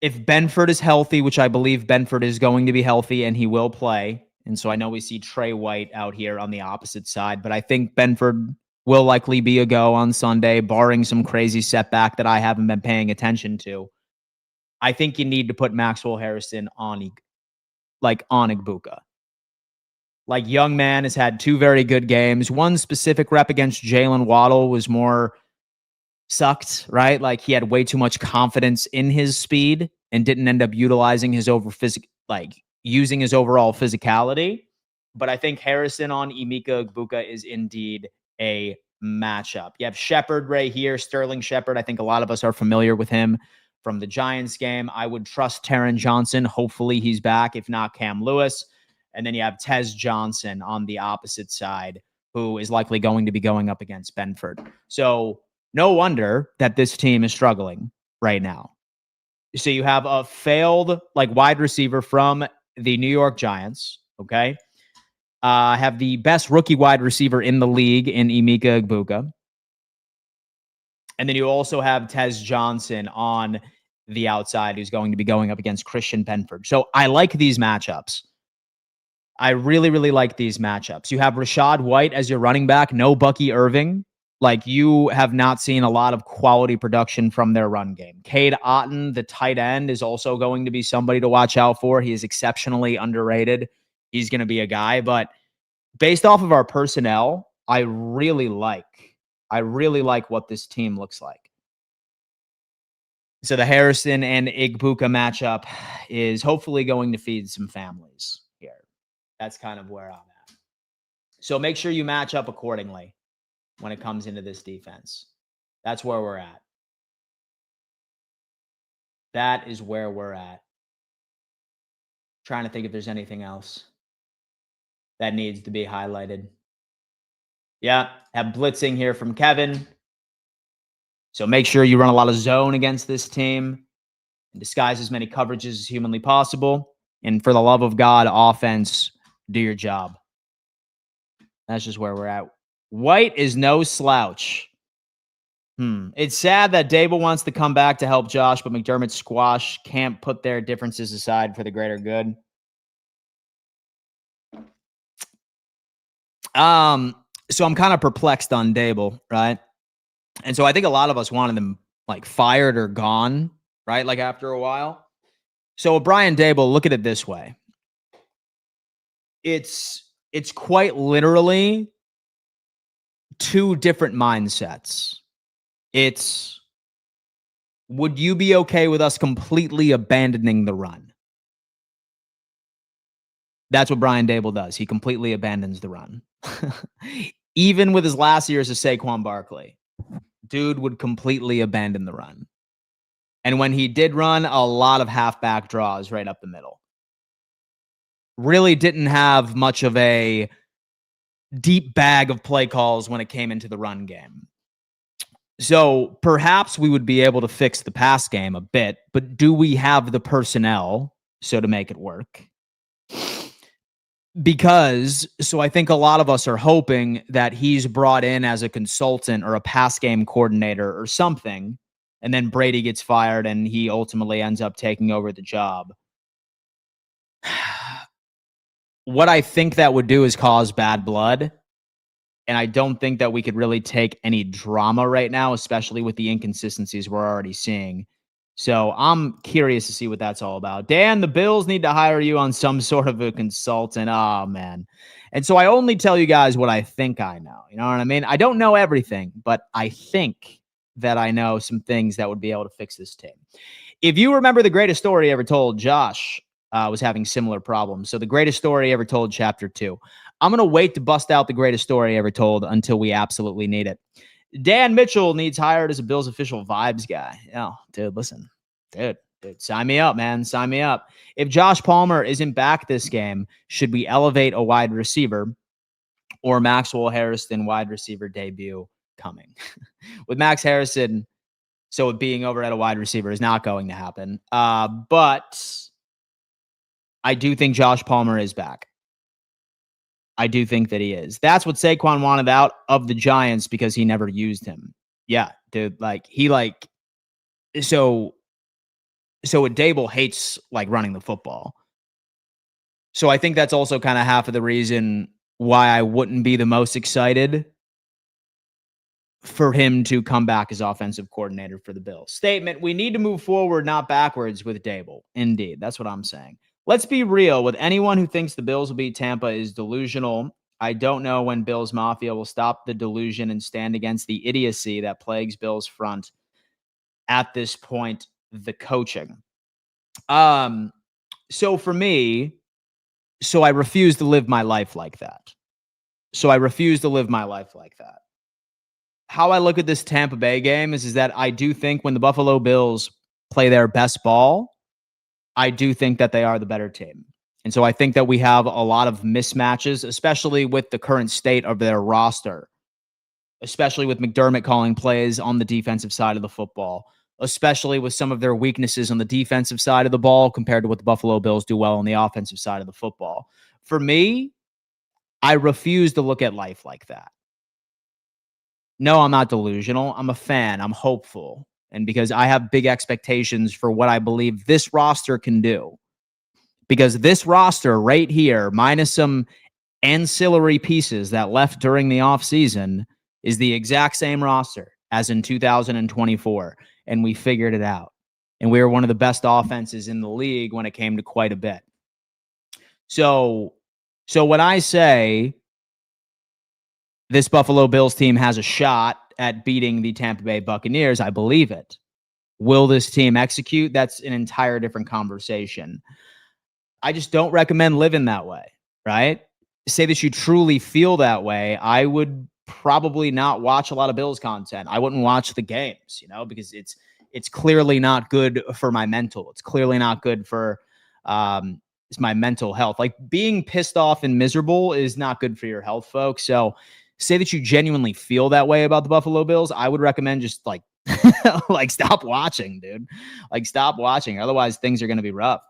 If Benford is healthy, which I believe Benford is going to be healthy and he will play, and so I know we see Trey White out here on the opposite side, but I think Benford will likely be a go on Sunday, barring some crazy setback that I haven't been paying attention to. I think you need to put Maxwell Harrison on Egbuka. Like, young man has had 2 very good games. One specific rep against Jalen Waddle was more sucked, right? Like, he had way too much confidence in his speed and didn't end up utilizing his using his overall physicality. But I think Harrison on Emeka Egbuka is indeed a matchup. You have Shepard right here, Sterling Shepard. I think a lot of us are familiar with him from the Giants game. I would trust Taron Johnson. Hopefully he's back, if not Cam Lewis. And then you have Tez Johnson on the opposite side, who is likely going to be going up against Benford. So no wonder that this team is struggling right now. So you have a failed wide receiver from the New York Giants, okay? Have the best rookie wide receiver in the league in Emeka Egbuka. And then you also have Tez Johnson on the outside, who's going to be going up against Christian Benford. So I like these matchups. I really, really like these matchups. You have Rashad White as your running back, no Bucky Irving. Like, you have not seen a lot of quality production from their run game. Cade Otton, the tight end, is also going to be somebody to watch out for. He is exceptionally underrated. He's going to be a guy. But based off of our personnel, I really like what this team looks like. So the Harrison and Egbuka matchup is hopefully going to feed some families here. That's kind of where I'm at. So make sure you match up accordingly when it comes into this defense. That's where we're at. That is where we're at. Trying to think if there's anything else that needs to be highlighted. Yeah, have blitzing here from Kevin. So make sure you run a lot of zone against this team and disguise as many coverages as humanly possible. And for the love of God, offense, do your job. That's just where we're at. White is no slouch. It's sad that Dable wants to come back to help Josh, but McDermott's squash can't put their differences aside for the greater good. So I'm kind of perplexed on Dable, right? And so I think a lot of us wanted them fired or gone, right? After a while. So Brian Dable, look at it this way. It's quite literally 2 different mindsets. It's, would you be okay with us completely abandoning the run? That's what Brian Dable does. He completely abandons the run. Even with his last years of Saquon Barkley, dude would completely abandon the run. And when he did run, a lot of halfback draws right up the middle. Really didn't have much of a deep bag of play calls when it came into the run game. So perhaps we would be able to fix the pass game a bit, but do we have the personnel so to make it work? Because I think a lot of us are hoping that he's brought in as a consultant or a pass game coordinator or something, and then Brady gets fired and he ultimately ends up taking over the job. What I think that would do is cause bad blood. And I don't think that we could really take any drama right now, especially with the inconsistencies we're already seeing. So I'm curious to see what that's all about. Dan, the Bills need to hire you on some sort of a consultant. Oh, man. And so I only tell you guys what I think I know. You know what I mean? I don't know everything, but I think that I know some things that would be able to fix this team. If you remember the greatest story ever told, Josh was having similar problems. So the greatest story ever told, chapter 2. I'm going to wait to bust out the greatest story ever told until we absolutely need it. Dan Mitchell needs hired as a Bills official vibes guy. Oh, dude, listen. Dude, sign me up, man. Sign me up. If Josh Palmer isn't back this game, should we elevate a wide receiver or Maxwell Harrison wide receiver debut coming? With Max Harrison, so it being over at a wide receiver is not going to happen. But I do think Josh Palmer is back. I do think that he is. That's what Saquon wanted out of the Giants because he never used him. Yeah, dude. So Dable hates running the football. So I think that's also kind of half of the reason why I wouldn't be the most excited for him to come back as offensive coordinator for the Bills. Statement: we need to move forward, not backwards with Dable. Indeed, that's what I'm saying. Let's be real with anyone who thinks the Bills will beat Tampa is delusional. I don't know when Bills Mafia will stop the delusion and stand against the idiocy that plagues Bills front at this point, the coaching. So for me, I refuse to live my life like that. How I look at this Tampa Bay game is that I do think when the Buffalo Bills play their best ball, I do think that they are the better team. And so I think that we have a lot of mismatches, especially with the current state of their roster, especially with McDermott calling plays on the defensive side of the football, especially with some of their weaknesses on the defensive side of the ball compared to what the Buffalo Bills do well on the offensive side of the football. For me, I refuse to look at life like that. No, I'm not delusional. I'm a fan. I'm hopeful. And because I have big expectations for what I believe this roster can do. Because this roster right here, minus some ancillary pieces that left during the offseason, is the exact same roster as in 2024. And we figured it out. And we were one of the best offenses in the league when it came to quite a bit. So when I say this Buffalo Bills team has a shot at beating the Tampa Bay Buccaneers, I believe it. Will this team execute? That's an entire different conversation. I just don't recommend living that way, right? Say that you truly feel that way, I would probably not watch a lot of Bills content. I wouldn't watch the games, because it's clearly not good for my mental. It's clearly not good for it's my mental health. Being pissed off and miserable is not good for your health, folks. So say that you genuinely feel that way about the Buffalo Bills, I would recommend just stop watching, dude. Stop watching. Otherwise, things are going to be rough.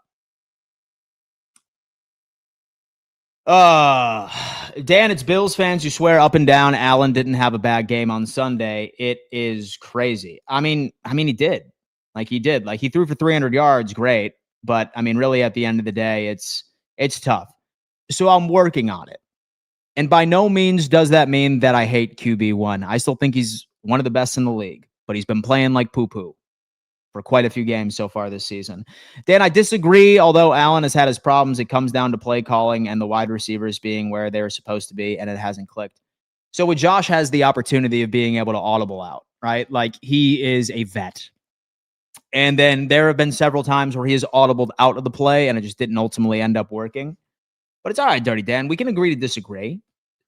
Dan, it's Bills fans who swear up and down Allen didn't have a bad game on Sunday. It is crazy. I mean, he did. He did. He threw for 300 yards, great. But, really, at the end of the day, it's tough. So I'm working on it. And by no means does that mean that I hate QB1. I still think he's one of the best in the league, but he's been playing like poo-poo for quite a few games so far this season. Dan, I disagree. Although Allen has had his problems, it comes down to play calling and the wide receivers being where they're supposed to be, and it hasn't clicked. So with Josh has the opportunity of being able to audible out, right? He is a vet. And then there have been several times where he has audibled out of the play, and it just didn't ultimately end up working. But it's all right, Dirty Dan. We can agree to disagree.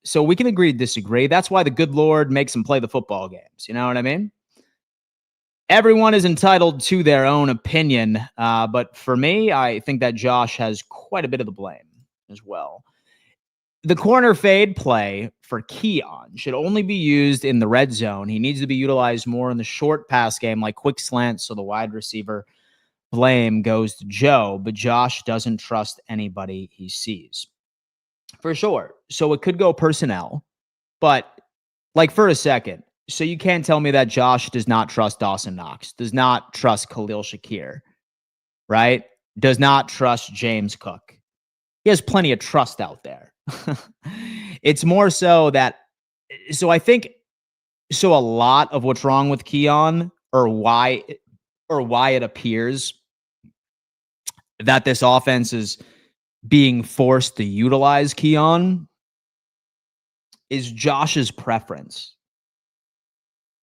So we can agree to disagree. That's why the good Lord makes him play the football games. You know what I mean? Everyone is entitled to their own opinion. But for me, I think that Josh has quite a bit of the blame as well. The corner fade play for Keon should only be used in the red zone. He needs to be utilized more in the short pass game, like quick slants, so the wide receiver blame goes to Joe, but Josh doesn't trust anybody he sees. For sure. So it could go personnel, but like for a second, so you can't tell me that Josh does not trust Dawson Knox, does not trust Khalil Shakir, right? Does not trust James Cook. He has plenty of trust out there. It's more so that, so I think, so a lot of what's wrong with Keon or why it appears that this offense is being forced to utilize Keon is Josh's preference.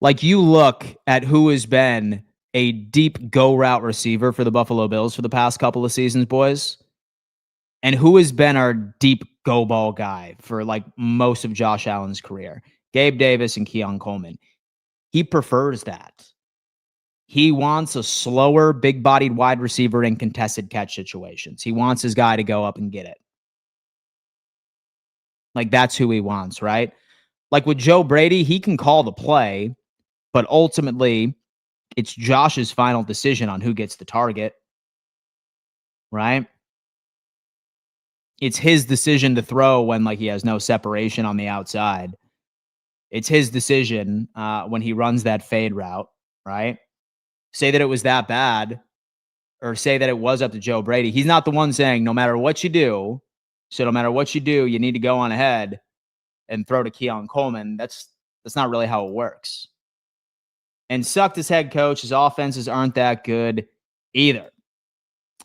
Like, you look at who has been a deep go route receiver for the Buffalo Bills for the past couple of seasons, boys, and who has been our deep go ball guy for like most of Josh Allen's career, Gabe Davis and Keon Coleman. He prefers that. He wants a slower, big-bodied wide receiver in contested catch situations. He wants his guy to go up and get it. Like, that's who he wants, right? Like with Joe Brady, he can call the play, but ultimately, it's Josh's final decision on who gets the target, right? It's his decision to throw when like he has no separation on the outside. It's his decision when he runs that fade route, right? Say that it was that bad, or say that it was up to Joe Brady. He's not the one saying, no matter what you do, so no matter what you do, you need to go on ahead and throw to Keon Coleman. That's not really how it works. And sucked as head coach, his offenses aren't that good either.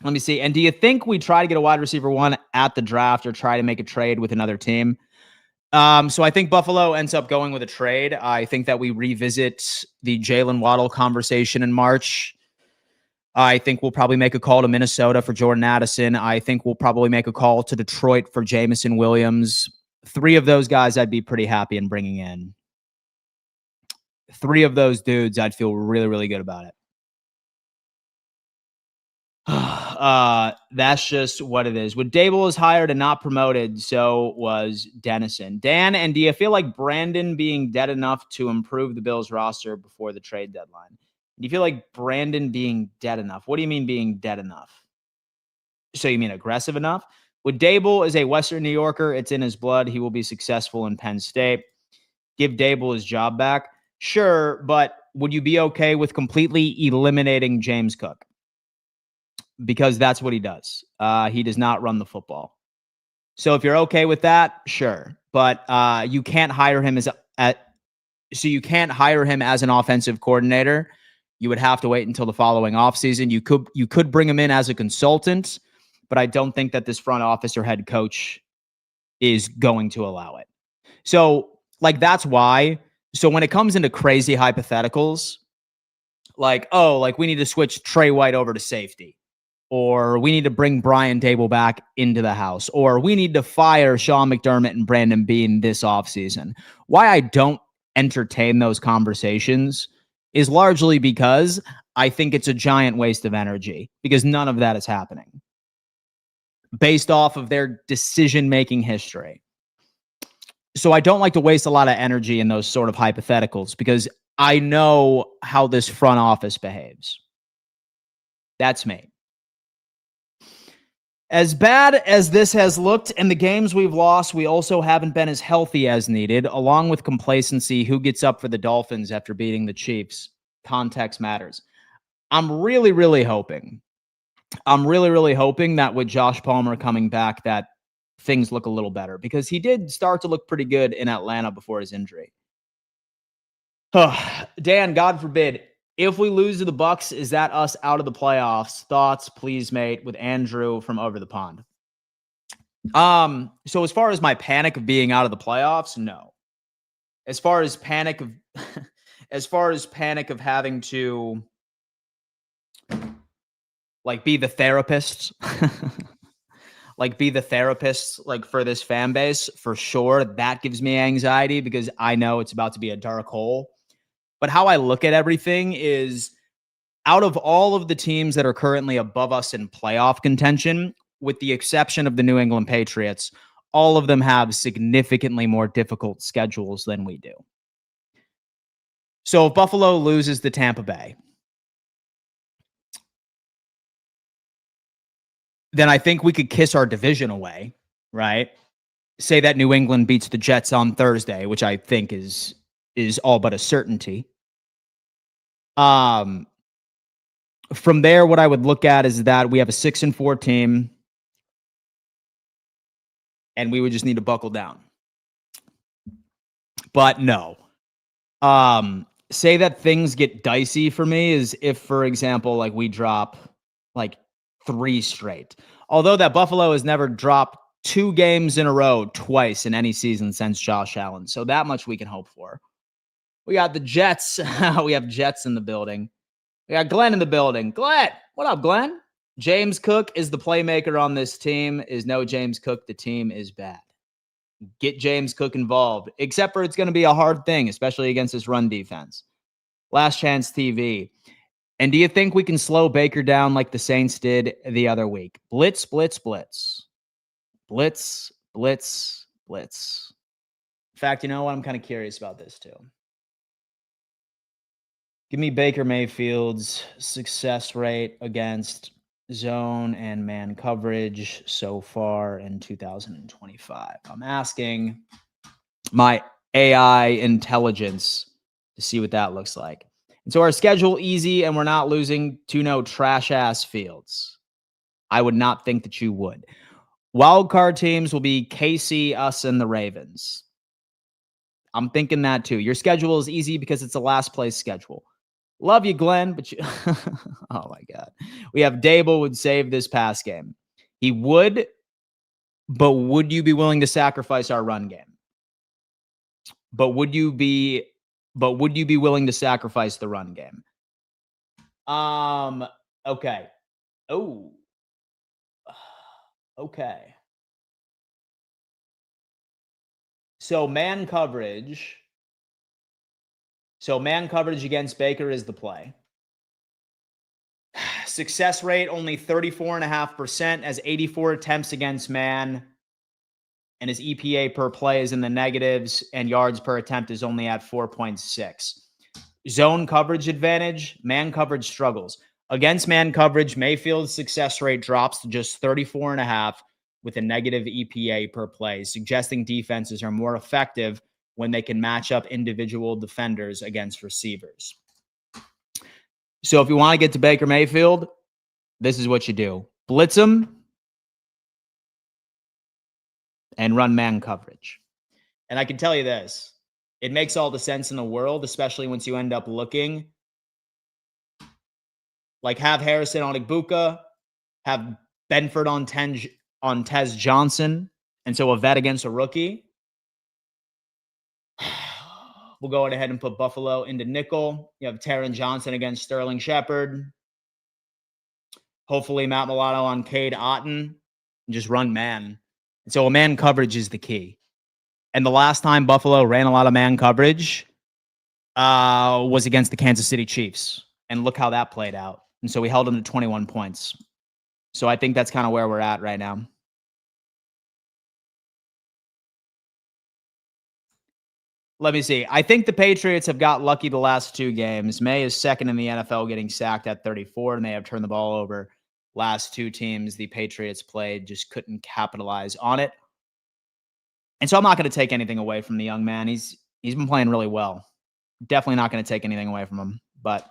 Let me see. And do you think we try to get a wide receiver one at the draft or try to make a trade with another team? So I think Buffalo ends up going with a trade. I think that we revisit the Jalen Waddle conversation in March. I think we'll probably make a call to Minnesota for Jordan Addison. I think we'll probably make a call to Detroit for Jamison Williams. 3 of those guys I'd be pretty happy in bringing in. 3 of those dudes, I'd feel really, really good about it. That's just what it is. When Dable was hired and not promoted, so was Dennison. Dan, and do you feel like Brandon being dead enough to improve the Bills roster before the trade deadline? Do you feel like Brandon being dead enough? What do you mean being dead enough? So you mean aggressive enough? With Dable as a Western New Yorker, it's in his blood. He will be successful in Penn State. Give Dable his job back? Sure, but would you be okay with completely eliminating James Cook? Because that's what he does. He does not run the football. So if you're okay with that, sure. But you can't hire him as you can't hire him as an offensive coordinator. You would have to wait until the following offseason. You could bring him in as a consultant, but I don't think that this front office or head coach is going to allow it. So, like, that's why. So when it comes into crazy hypotheticals, like, oh, like we need to switch Trey White over to safety, or we need to bring Brian Dable back into the house, or we need to fire Sean McDermott and Brandon Beane this offseason. Why I don't entertain those conversations is largely because I think it's a giant waste of energy, because none of that is happening based off of their decision-making history. So I don't like to waste a lot of energy in those sort of hypotheticals because I know how this front office behaves. That's me. As bad as this has looked and the games we've lost, we also haven't been as healthy as needed, along with complacency. Who gets up for the Dolphins after beating the Chiefs? Context matters. I'm really, really hoping that with Josh Palmer coming back, that things look a little better, because he did start to look pretty good in Atlanta before his injury. Dan, God forbid, if we lose to the Bucs, is that us out of the playoffs? Thoughts, please, mate, with Andrew from over the pond. So as far as my panic of being out of the playoffs, no. As far as panic of having to like be the therapist, like for this fan base, for sure, that gives me anxiety because I know it's about to be a dark hole. But how I look at everything is, out of all of the teams that are currently above us in playoff contention, with the exception of the New England Patriots, all of them have significantly more difficult schedules than we do. So if Buffalo loses to Tampa Bay, then I think we could kiss our division away, right? Say that New England beats the Jets on Thursday, which I think is all but a certainty. From there, what I would look at is that we have a 6-4 team, and we would just need to buckle down. But no. Say that things get dicey for me is if, for example, like we drop like 3 straight. Although that Buffalo has never dropped 2 games in a row twice in any season since Josh Allen. So that much we can hope for. We got the Jets. We have Jets in the building. We got Glenn in the building. Glenn, what up, Glenn? James Cook is the playmaker on this team. Is no James Cook, the team is bad. Get James Cook involved, except for it's going to be a hard thing, especially against this run defense. Last Chance TV. And do you think we can slow Baker down like the Saints did the other week? Blitz, blitz, blitz. Blitz, blitz, blitz. In fact, you know what? I'm kind of curious about this too. Give me Baker Mayfield's success rate against zone and man coverage so far in 2025. I'm asking my AI intelligence to see what that looks like. And so our schedule easy, and we're not losing to no trash ass fields. I would not think that you would. Wild card teams will be KC, us, and the Ravens. I'm thinking that too. Your schedule is easy because it's a last place schedule. Love you, Glenn, but you oh my God. We have Dable would save this pass game. He would, but would you be willing to sacrifice our run game? But would you be willing to sacrifice the run game? Okay. Oh. Okay. So man coverage against Baker is the play. Success rate only 34.5%, as 84 attempts against man, and his EPA per play is in the negatives, and yards per attempt is only at 4.6. Zone coverage advantage, man coverage struggles. Against man coverage, Mayfield's success rate drops to just 34.5 with a negative EPA per play, suggesting defenses are more effective when they can match up individual defenders against receivers. So if you want to get to Baker Mayfield, this is what you do. Blitz him and run man coverage. And I can tell you this, it makes all the sense in the world, especially once you end up looking like have Harrison on Igbuka, have Benford on Tez Johnson, and so a vet against a rookie. We'll go ahead and put Buffalo into nickel. You have Taron Johnson against Sterling Shepard. Hopefully Matt Milano on Cade Otton. And just run man. And so a man coverage is the key. And the last time Buffalo ran a lot of man coverage was against the Kansas City Chiefs. And look how that played out. And so we held them to 21 points. So I think that's kind of where we're at right now. Let me see. I think the Patriots have got lucky the last 2 games. May is second in the NFL, getting sacked at 34, and they have turned the ball over. Last 2 teams the Patriots played just couldn't capitalize on it. And so I'm not going to take anything away from the young man. He's been playing really well. Definitely not going to take anything away from him. But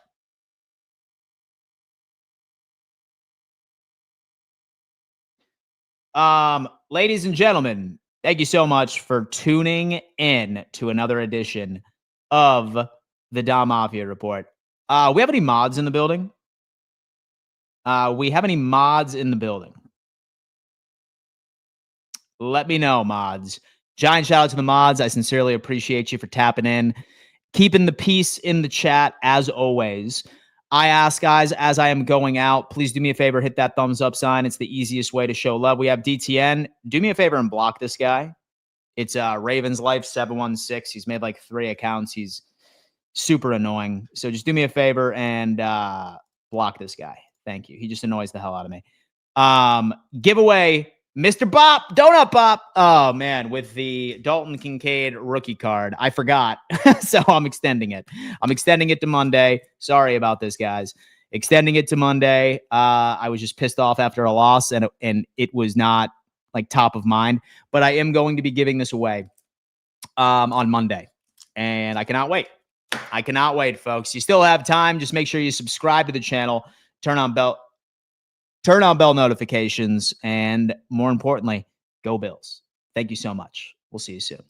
ladies and gentlemen, thank you so much for tuning in to another edition of the Dom Mafia Report. We have any mods in the building? We have any mods in the building? Let me know, mods. Giant shout out to the mods. I sincerely appreciate you for tapping in, keeping the peace in the chat as always. I ask, guys, as I am going out, please do me a favor, hit that thumbs up sign. It's the easiest way to show love. We have DTN. Do me a favor and block this guy. It's Ravens Life 716. He's made like 3 accounts. He's super annoying. So just do me a favor and block this guy. Thank you. He just annoys the hell out of me. Giveaway Mr. Bop, Donut Bop. Oh, man, with the Dalton Kincaid rookie card. I forgot. So I'm extending it. I'm extending it to Monday. Sorry about this, guys. Extending it to Monday. I was just pissed off after a loss, and it was not like top of mind. But I am going to be giving this away on Monday, and I cannot wait. I cannot wait, folks. You still have time. Just make sure you subscribe to the channel, turn on bell notifications, and more importantly, go Bills. Thank you so much. We'll see you soon.